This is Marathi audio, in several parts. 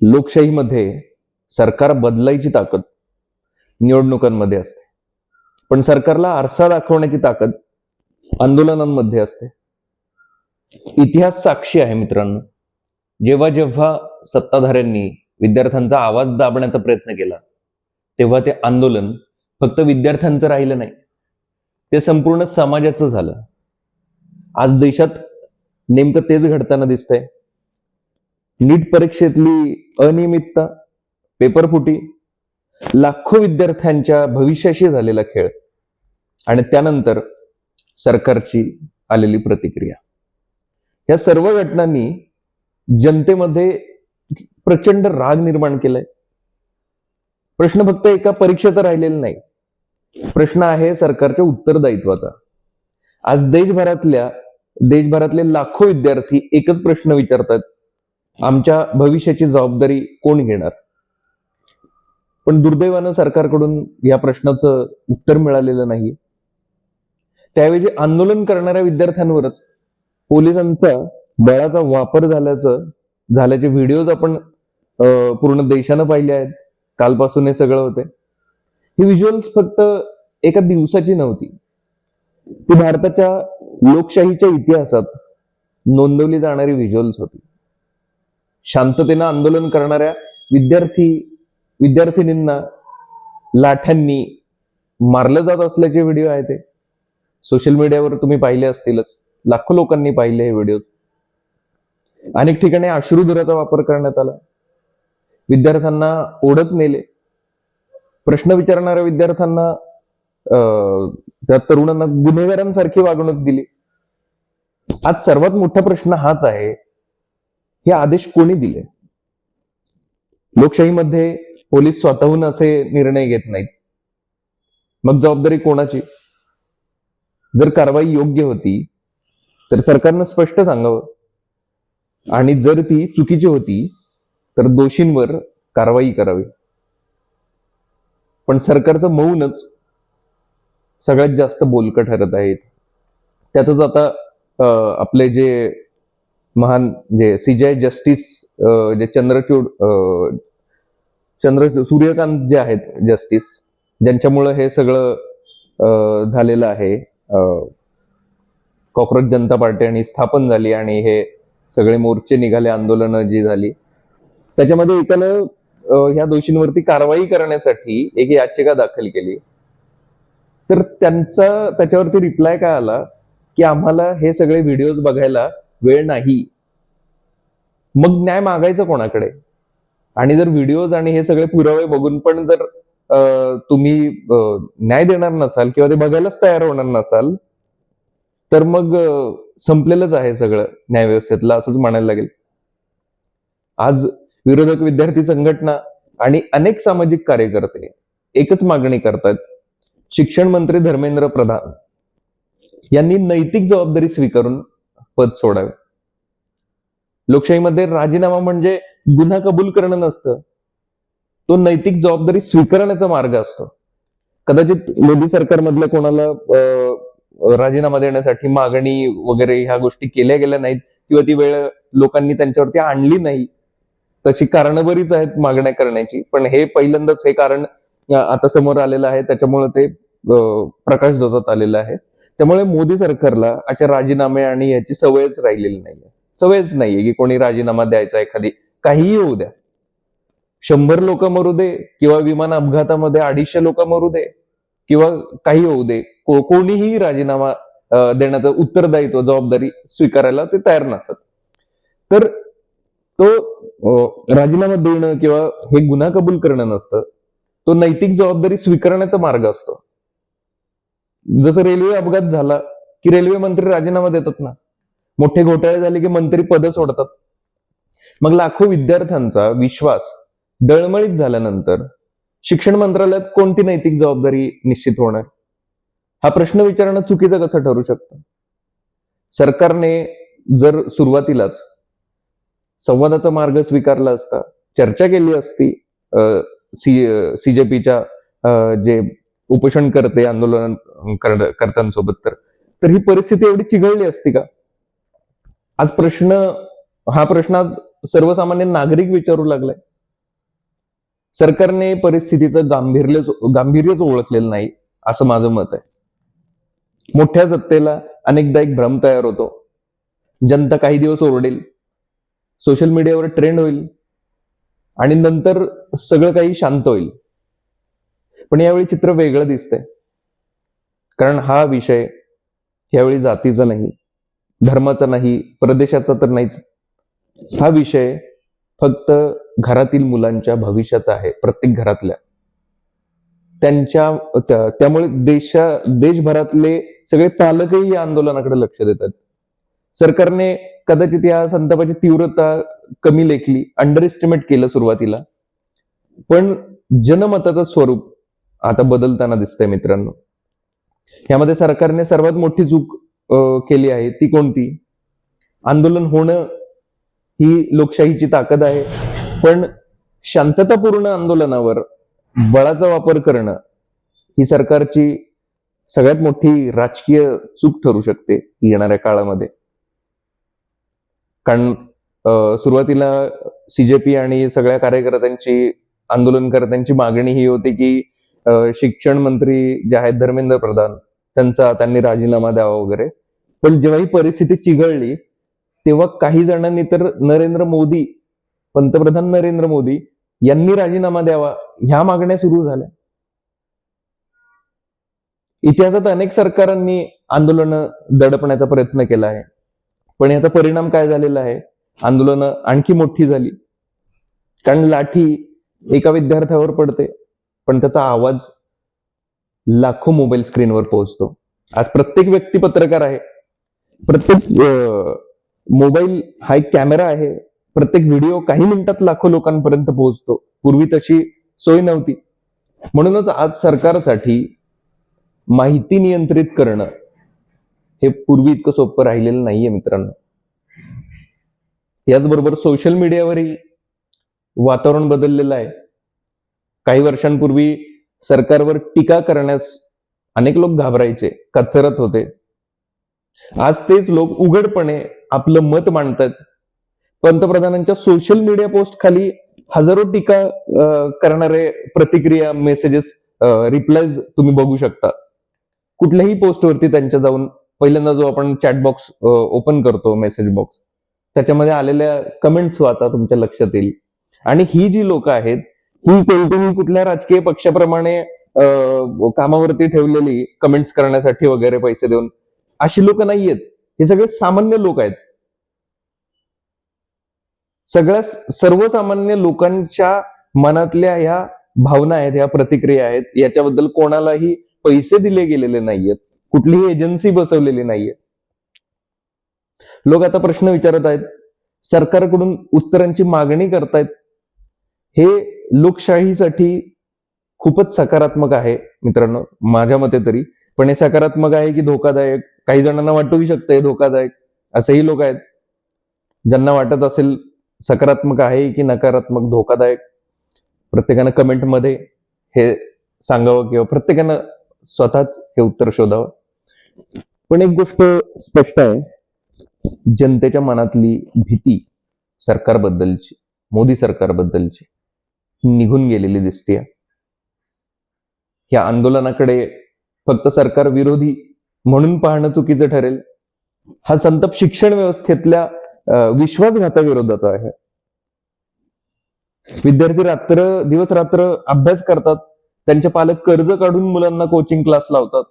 लोकशाहीमध्ये सरकार बदलायची ताकद निवडणुकांमध्ये असते, पण सरकारला आरसा दाखवण्याची ताकद आंदोलनांमध्ये असते. इतिहास साक्षी आहे मित्रांनो. जेव्हा जेव्हा सत्ताधाऱ्यांनी विद्यार्थ्यांचा आवाज दाबण्याचा प्रयत्न केला, तेव्हा ते आंदोलन फक्त विद्यार्थ्यांचं राहिलं नाही, ते संपूर्ण समाजाचं झालं. आज देशात नेमकं तेच घडताना दिसतंय. नीट परीक्षेतली अनियमितता, पेपरफुटी, लाखो विद्यार्थ्यांच्या भविष्याशी झालेला खेळ आणि त्यानंतर सरकारची आलेली प्रतिक्रिया, या सर्व घटनांनी जनतेमध्ये प्रचंड राग निर्माण केलाय. प्रश्न फक्त एका परीक्षेचा राहिलेला नाही, प्रश्न आहे सरकारच्या उत्तरदायित्वाचा. आज देशभरातले लाखो विद्यार्थी एकच प्रश्न विचारतात, आमच्या भविष्याची जबाबदारी कोण घेणार? पण दुर्दैवानं सरकारकडून या प्रश्नाचं उत्तर मिळालेलं नाही. त्याऐवजी आंदोलन करणाऱ्या विद्यार्थ्यांवरच पोलिसांचा बळाचा वापर झाल्याचे व्हिडिओज आपण पूर्ण देशानं पाहिले आहेत. कालपासून हे सगळं होते. ही व्हिज्युअल्स फक्त एका दिवसाची नव्हती, ती भारताच्या लोकशाहीच्या इतिहासात नोंदवली जाणारी व्हिज्युअल्स होती. शांततेनं आंदोलन करणाऱ्या विद्यार्थिनींना लाठ्यांनी मारलं जात असल्याचे व्हिडिओ आहे. ते सोशल मीडियावर तुम्ही पाहिले असतीलच, लाखो लोकांनी पाहिले हे व्हिडिओ. अनेक ठिकाणी अश्रुधुराचा वापर करण्यात आला, विद्यार्थ्यांना ओढत नेले, प्रश्न विचारणाऱ्या विद्यार्थ्यांना त्या तरुणांना गुन्हेगारांसारखी वागणूक दिली. आज सर्वात मोठा प्रश्न हाच आहे, हे आदेश कोणी दिले? लोकशाहीमध्ये पोलीस स्वतःहून असे निर्णय घेत नाहीत. मग जबाबदारी कोणाची? जर कारवाई योग्य होती तर सरकारनं स्पष्ट सांगावं, आणि जर ती चुकीची होती तर दोषींवर कारवाई करावी. पण सरकारचं मौनच सगळ्यात जास्त बोलकं ठरत आहे. त्यातच आता आपले जे महान सीजे जस्टिस जे सूर्यकांत जे आहेत जस्टिस, ज्यांच्यामुळे हे सगळं झालेलं आहे, कॉक्रोच जनता पार्टी आणि स्थापन झाली आणि हे सगळे मोर्चे निघाले, आंदोलनं जी झाली, त्याच्यामध्ये एकानं ह्या दोषींवरती कारवाई करण्यासाठी एक याचिका दाखल केली. तर त्याच्यावरती रिप्लाय काय आला की आम्हाला हे सगळे व्हिडिओज बघायला वेळ नाही. मग न्याय मागायचं कोणाकडे? आणि जर व्हिडिओज आणि हे सगळे पुरावे बघून पण जर तुम्ही न्याय देणार नसाल किंवा ते बघायलाच तयार होणार नसाल, तर मग संपलेलंच आहे सगळं न्यायव्यवस्थेतलं, असंच म्हणायला लागेल. आज विरोधक, विद्यार्थी संघटना आणि अनेक सामाजिक कार्यकर्ते एकच मागणी करतात, शिक्षण मंत्री धर्मेंद्र प्रधान यांनी नैतिक जबाबदारी स्वीकारून पद सोडावे. लोकशाहीमध्ये राजीनामा म्हणजे गुन्हा कबूल करणं नसतं, तो नैतिक जबाबदारी स्वीकारण्याचा मार्ग असतो. कदाचित मोदी सरकारमधल्या कोणाला राजीनामा देण्यासाठी मागणी वगैरे ह्या गोष्टी केल्या गेल्या नाहीत किंवा ती वेळ लोकांनी त्यांच्यावरती आणली नाही. तशी कारणं बरीच आहेत मागण्या करण्याची, पण हे पहिल्यांदाच हे कारण आता समोर आलेलं आहे, त्याच्यामुळे ते प्रकाशझोतात आलेलं आहे. त्यामुळे मोदी सरकारला अशा राजीनामे आणि याची सवयच राहिलेली नाहीये. सवयच नाहीये की कोणी राजीनामा द्यायचा, एखादी काहीही होऊ द्या, 100 लोक मरू दे किंवा विमान अपघातामध्ये 250 लोक मरू दे किंवा काही होऊ दे, कोणीही राजीनामा देण्याचं उत्तरदायित्व, जबाबदारी स्वीकारायला ते तयार नसतात. तर तो राजीनामा देणं किंवा हे गुन्हा कबूल करणं नसतं, तो नैतिक जबाबदारी स्वीकारण्याचा मार्ग असतो. जसं रेल्वे अपघात झाला की रेल्वे मंत्री राजीनामा देतात ना, मोठे घोटाळे झाले की मंत्री पद सोडतात. मग लाखो विद्यार्थ्यांचा विश्वास डळमळीत झाल्यानंतर शिक्षण मंत्रालयात कोणती नैतिक जबाबदारी निश्चित होणार? हा प्रश्न विचारणं चुकीचं कसं ठरू शकतं? सरकारने जर सुरुवातीलाच संवादाचा मार्ग स्वीकारला असता, चर्चा केली असती सीजेपीच्या जे उपोषणकर्ते, आंदोलन कर्त्यांसोबत, तर ही परिस्थिती एवढी चिघळली असती का? हा प्रश्न आज सर्वसामान्य नागरिक विचारू लागलाय. सरकारने परिस्थितीचं गांभीर्यच ओळखलेलं नाही, असं माझं मत आहे. मोठ्या सत्तेला अनेकदा एक भ्रम तयार होतो. जनता काही दिवस ओरडेल, सोशल मीडियावर ट्रेंड होईल आणि नंतर सगळं काही शांत होईल. पण यावेळी चित्र वेगळं दिसतंय. कारण हा विषय यावेळी जातीचा नाही, धर्माचा नाही, प्रदेशाचा तर नाहीच. हा विषय फक्त घरातील मुलांच्या भविष्याचा आहे, प्रत्येक घरातल्या. त्यामुळे देशभरातले सगळे पालकही या आंदोलनाकडे लक्ष देतात. सरकारने कदाचित या संतापाची तीव्रता कमी लेखली, अंडर एस्टिमेट केलं सुरुवातीला, पण जनमताचं स्वरूप आता बदलताना दिसतंय मित्रांनो. यामध्ये सरकारने सर्वात मोठी चूक केली आहे. ती कोणती? आंदोलन होणं ही लोकशाहीची ताकद आहे, पण शांततापूर्ण आंदोलनावर बळाचा वापर करणं ही सरकारची सगळ्यात मोठी राजकीय चूक ठरू शकते येणाऱ्या काळामध्ये. कारण सुरुवातीला सीजेपी आणि सगळ्या कार्यकर्त्यांची, आंदोलनकर्त्यांची मागणी ही होती की शिक्षण मंत्री जे आहेत धर्मेंद्र प्रधान, त्यांनी राजीनामा द्यावा वगैरे. पण जेव्हा ही परिस्थिती चिघळली तेव्हा काही जणांनी तर पंतप्रधान नरेंद्र मोदी यांनी राजीनामा द्यावा ह्या मागण्या सुरू झाल्या. इतिहासात अनेक सरकारांनी आंदोलनं दडपण्याचा प्रयत्न केला आहे, पण याचा परिणाम काय झालेला आहे? आंदोलनं आणखी मोठी झाली. कारण लाठी एका विद्यार्थ्यावर पडते, पण त्याचा आवाज लाखो मोबाईल स्क्रीनवर पोहोचतो. आज प्रत्येक व्यक्ती पत्रकार आहे, प्रत्येक मोबाईल हा एक कॅमेरा आहे, प्रत्येक व्हिडिओ काही मिनिटात लाखो लोकांपर्यंत पोहोचतो. पूर्वी तशी सोय नव्हती. म्हणूनच आज सरकारसाठी माहिती नियंत्रित करणं हे पूर्वी इतकं सोपं राहिलेलं नाहीये मित्रांनो. याचबरोबर सोशल मीडियावरही वातावरण बदललेलं आहे. काही वर्षांपूर्वी सरकारवर टीका करण्यास अनेक लोक घाबरायचे, कचरत होते. आज तेच लोक उघडपणे आपलं मत मांडतात. पंतप्रधानांच्या सोशल मीडिया पोस्ट खाली हजारो टीका करणारे प्रतिक्रिया, मेसेजेस, रिप्लायज तुम्ही बघू शकता. कुठल्याही पोस्टवरती त्यांच्या जाऊन पहिल्यांदा जो आपण चॅट बॉक्स ओपन करतो, मेसेज बॉक्स, त्याच्यामध्ये आलेल्या कमेंट्स वाचा, तुमच्या लक्षात येईल. आणि ही जी लोक आहेत, ही कोणत्याही कुठल्या राजकीय पक्षाप्रमाणे कामावरती ठेवलेली कमेंट्स करण्यासाठी वगैरे पैसे देऊन अशी लोक नाहीयेत. हे सगळे सामान्य लोक आहेत. सगळ्या सर्वसामान्य लोकांच्या मनातल्या ह्या भावना आहेत, ह्या प्रतिक्रिया आहेत. याच्याबद्दल कोणालाही पैसे दिले गेलेले नाहीयेत, कुठलीही एजन्सी बसवलेली नाहीये. लोक आता प्रश्न विचारत आहेत, सरकारकडून उत्तरांची मागणी करतायत. हे लोकशाहीसाठी खूपच सकारात्मक आहे मित्रांनो, माझ्या मते तरी. पण हे सकारात्मक आहे की धोकादायक? काही जणांना वाटूही शकतं हे धोकादायक. असेही लोक आहेत ज्यांना वाटत असेल सकारात्मक आहे की नकारात्मक, धोकादायक. प्रत्येकानं कमेंटमध्ये हे सांगावं किंवा प्रत्येकानं स्वतःच हे उत्तर शोधावं. पण एक गोष्ट स्पष्ट आहे, जनतेच्या मनातली भीती सरकारबद्दलची, मोदी सरकारबद्दलची, निघून गेलेली दिसते. या आंदोलनाकडे फक्त सरकार विरोधी म्हणून पाहणं चुकीचं ठरेल. हा संताप शिक्षण व्यवस्थेतल्या विश्वासघाताविरोधाचा आहे. विद्यार्थी दिवस रात्र अभ्यास करतात, त्यांचे पालक कर्ज काढून मुलांना कोचिंग क्लास लावतात,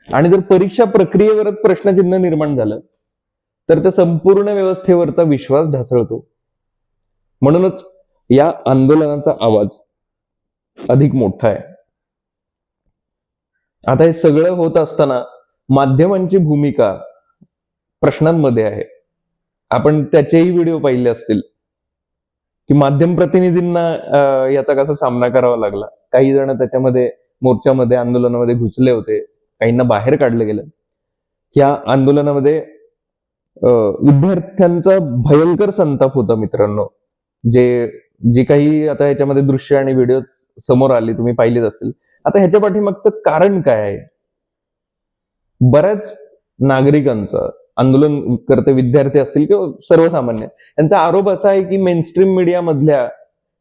आणि जर परीक्षा प्रक्रियेवरच प्रश्नचिन्ह निर्माण झालं तर त्या संपूर्ण व्यवस्थेवरचा विश्वास ढासळतो. म्हणूनच या आंदोलनाचा आवाज अधिक मोठा आहे. आता हे सगळं होत असताना माध्यमांची भूमिका प्रश्नांमध्ये आहे. आपण त्याचेही व्हिडिओ पाहिले असतील की माध्यम प्रतिनिधींना याचा कसा सामना करावा लागला. काही जण त्याच्यामध्ये मोर्चामध्ये, आंदोलनामध्ये घुसले होते, काहींना बाहेर काढलं गेलं. या आंदोलनामध्ये विद्यार्थ्यांचा भयंकर संताप होता मित्रांनो. जे काही आता याच्यामध्ये दृश्य आणि व्हिडिओ समोर आले, तुम्ही पाहिलेच असतील. आता ह्याच्या पाठीमागचं कारण काय आहे? बऱ्याच नागरिकांचा, आंदोलन करते विद्यार्थी असतील किंवा सर्वसामान्य, यांचा आरोप असा आहे की मेनस्ट्रीम मीडिया मधल्या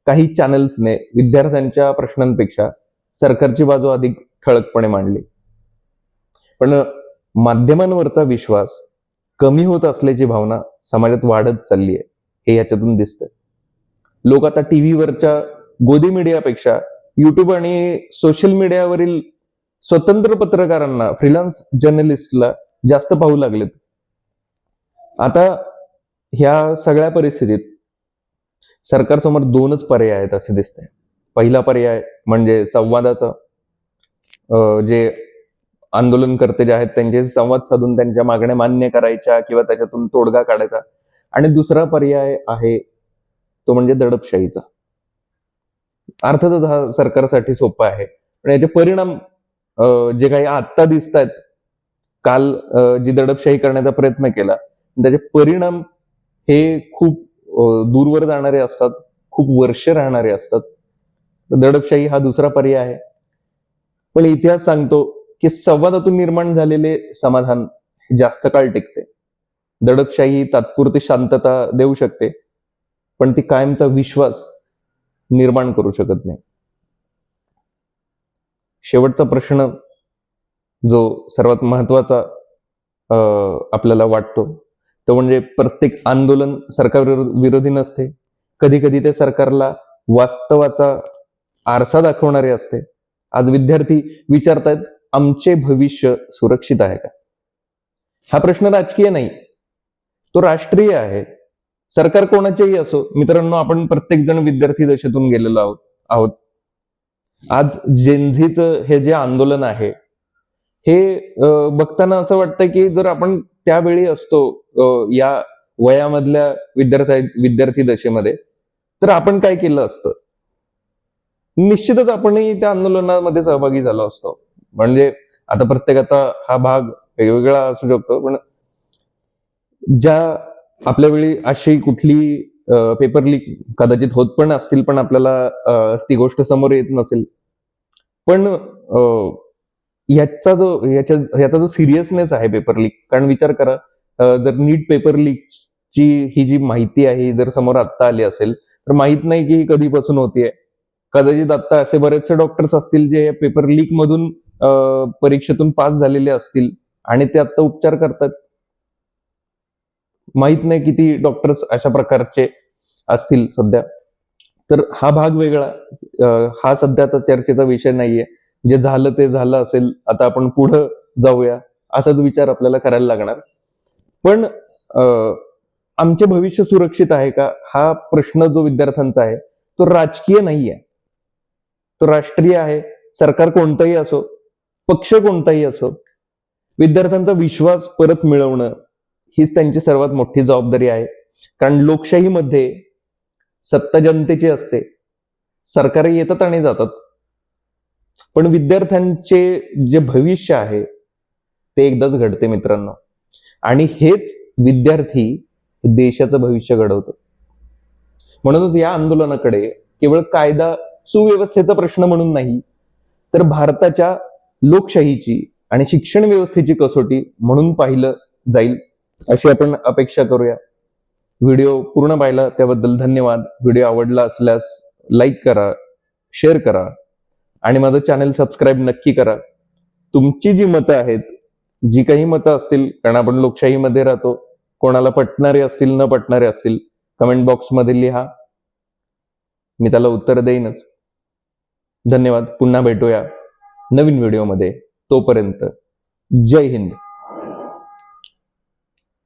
काही चॅनल्सने विद्यार्थ्यांच्या प्रश्नांपेक्षा सरकारची बाजू अधिक ठळकपणे मांडली. पण माध्यमांवरचा विश्वास कमी होत असल्याची भावना समाजात वाढत चालली आहे, हे याच्यातून दिसतंय. लोक आता टीव्हीवरच्या गोदी मीडियापेक्षा युट्यूब आणि सोशल मीडियावरील स्वतंत्र पत्रकारांना, फ्रीलान्स जर्नलिस्टला जास्त पाहू लागलेत. आता ह्या सगळ्या परिस्थितीत सरकारसमोर दोनच पर्याय आहेत असे दिसतंय. पहिला पर्याय म्हणजे संवादाचा, जे आंदोलनकर्ते जे आहेत त्यांचे संवाद साधून त्यांच्या मागण्या मान्य करायच्या किंवा त्याच्यातून तोडगा काढायचा. आणि दुसरा पर्याय आहे तो म्हणजे दडपशाहीचा. अर्थातच हा सरकारसाठी सोपा आहे, पण याचे परिणाम जे काही आत्ता दिसत आहेत, काल जी दडपशाही करण्याचा प्रयत्न केला त्याचे परिणाम हे खूप दूरवर जाणारे असतात, खूप वर्ष राहणारे असतात. दडपशाही हा दुसरा पर्याय आहे. पण इतिहास सांगतो की संवादातून निर्माण झालेले समाधान जास्त काळ टिकते. दडपशाही तात्पुरती शांतता देऊ शकते, पण ती कायमचा विश्वास निर्माण करू शकत नाही. शेवटचा प्रश्न जो सर्वात महत्वाचा आपल्याला वाटतो तो म्हणजे प्रत्येक आंदोलन सरकार विरोधी नसते. कधी कधी ते सरकारला वास्तवाचा आरसा दाखवणारे असते. आज विद्यार्थी विचारतायत, आमचे भविष्य सुरक्षित आहे का? हा प्रश्न राजकीय नाही, तो राष्ट्रीय आहे. सरकार कोणाचेही असो मित्रांनो, आपण प्रत्येक जण विद्यार्थी दशेतून गेलेलो आहोत. आज जेनझीचं हे जे आंदोलन आहे हे बघताना असं वाटतं की जर आपण त्यावेळी असतो या वयामधल्या विद्यार्थी दशेमध्ये, तर आपण काय केलं असतं? निश्चितच आपणही त्या आंदोलनामध्ये सहभागी झालो असतो. म्हणजे आता प्रत्येकाचा हा भाग वेगवेगळा असू शकतो, पण ज्या आपल्या वेळी अशी कुठली पेपर लीक कदाचित होत पण असतील, पण आपल्याला ती गोष्ट समोर येत नसेल. पण याचा जो सिरियसनेस आहे पेपर लीक, कारण विचार करा, जर नीट पेपर लीकची ही जी माहिती आहे जर समोर आत्ता आली असेल तर माहित नाही की ही कधीपासून होतीये. कदाचित आता असे बरेचसे डॉक्टर्स असतील जे पेपर लीक मधून परीक्षेतून पास झालेले असतील आणि ते आता उपचार करतात. माहित नाही किती डॉक्टर्स अशा प्रकारचे असतील सध्या. तर हा भाग वेगळा, हा सध्याचा चर्चेचा विषय नाहीये. जे झालं ते झालं असेल, आता आपण पुढे जाऊया असाच विचार आपल्याला करायला लागणार. पण आमचे भविष्य सुरक्षित आहे का हा प्रश्न जो विद्यार्थ्यांचा आहे तो राजकीय नाहीये, तो राष्ट्रीय आहे. सरकार कोणताही असो, पक्ष कोणताही असो, विद्यार्थ्यांचा विश्वास परत मिळवणं हीच त्यांची सर्वात मोठी जबाबदारी आहे. कारण लोकशाहीमध्ये सत्ता जनतेची असते, सरकार येतात आणि जातात, पण विद्यार्थ्यांचे जे भविष्य आहे ते एकदाच घडते मित्रांनो. आणि हेच विद्यार्थी देशाचं भविष्य घडवतो. म्हणूनच या आंदोलनाकडे केवळ कायदा सुव्यवस्थेचा प्रश्न म्हणून नाही, तर भारताच्या लोकशाहीची आणि शिक्षण व्यवस्थेची कसोटी म्हणून पाहिलं जाईल अशी आपण अपेक्षा करूया. व्हिडिओ पूर्ण पाहिला त्याबद्दल धन्यवाद. व्हिडिओ आवडला असल्यास लाईक करा, शेअर करा आणि माझं चॅनल सबस्क्राईब नक्की करा. तुमची जी मतं आहेत, जी काही मतं असतील, कारण आपण लोकशाहीमध्ये राहतो, कोणाला पटणारे असतील न पटणारे असतील, कमेंट बॉक्समध्ये लिहा, मी त्याला उत्तर देईनच. धन्यवाद. पुन्हा भेटूया नवीन व्हिडिओमध्ये. तोपर्यंत जय हिंद.